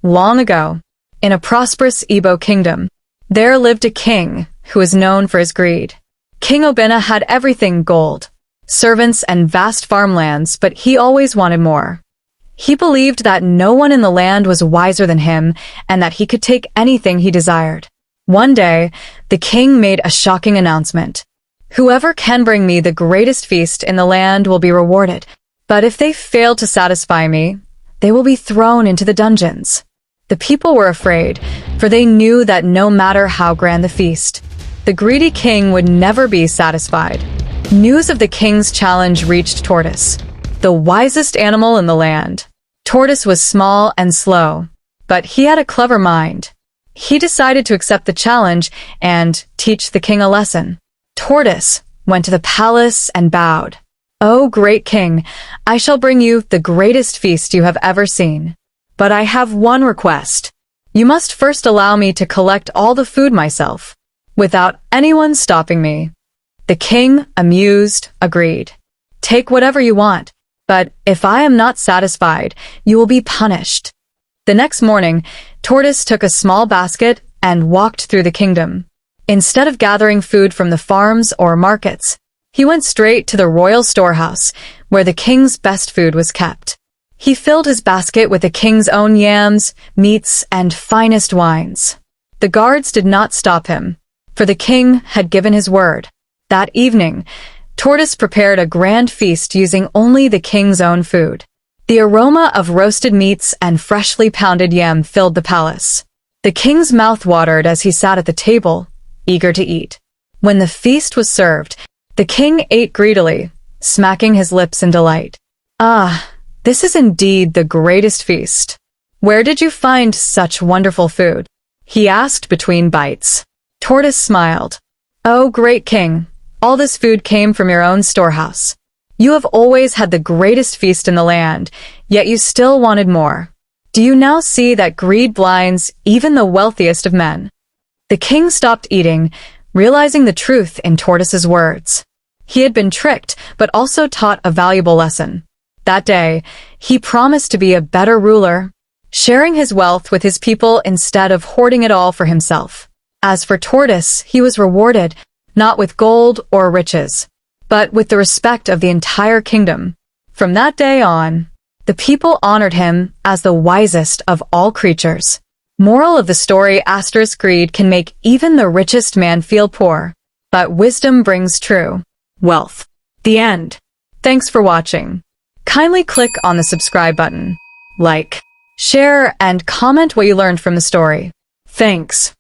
Long ago, in a prosperous Igbo kingdom, there lived a king who was known for his greed. King Obinna had everything: gold, servants, and vast farmlands, but he always wanted more. He believed that no one in the land was wiser than him and that he could take anything he desired. One day, the king made a shocking announcement. "Whoever can bring me the greatest feast in the land will be rewarded, but if they fail to satisfy me, they will be thrown into the dungeons." The people were afraid, for they knew that no matter how grand the feast, the greedy king would never be satisfied. News of the king's challenge reached Tortoise, the wisest animal in the land. Tortoise was small and slow, but he had a clever mind. He decided to accept the challenge and teach the king a lesson. Tortoise went to the palace and bowed. "Oh, great king, I shall bring you the greatest feast you have ever seen. But I have one request. You must first allow me to collect all the food myself, without anyone stopping me." The king, amused, agreed. "Take whatever you want, but if I am not satisfied, you will be punished." The next morning, Tortoise took a small basket and walked through the kingdom. Instead of gathering food from the farms or markets, he went straight to the royal storehouse, where the king's best food was kept. He filled his basket with the king's own yams, meats, and finest wines. The guards did not stop him, for the king had given his word. That evening, Tortoise prepared a grand feast using only the king's own food. The aroma of roasted meats and freshly pounded yam filled the palace. The king's mouth watered as he sat at the table, eager to eat. When the feast was served, the king ate greedily, smacking his lips in delight. "Ah, this is indeed the greatest feast. Where did you find such wonderful food?" he asked between bites. Tortoise smiled. "Oh, great king, all this food came from your own storehouse. You have always had the greatest feast in the land, yet you still wanted more. Do you now see that greed blinds even the wealthiest of men?" The king stopped eating, realizing the truth in Tortoise's words. He had been tricked, but also taught a valuable lesson. That day, he promised to be a better ruler, sharing his wealth with his people instead of hoarding it all for himself. As for Tortoise, he was rewarded, not with gold or riches, but with the respect of the entire kingdom. From that day on, the people honored him as the wisest of all creatures. Moral of the story: greed can make even the richest man feel poor, but wisdom brings true wealth. The end. Thanks for watching. Kindly click on the subscribe button, like, share, and comment what you learned from the story. Thanks.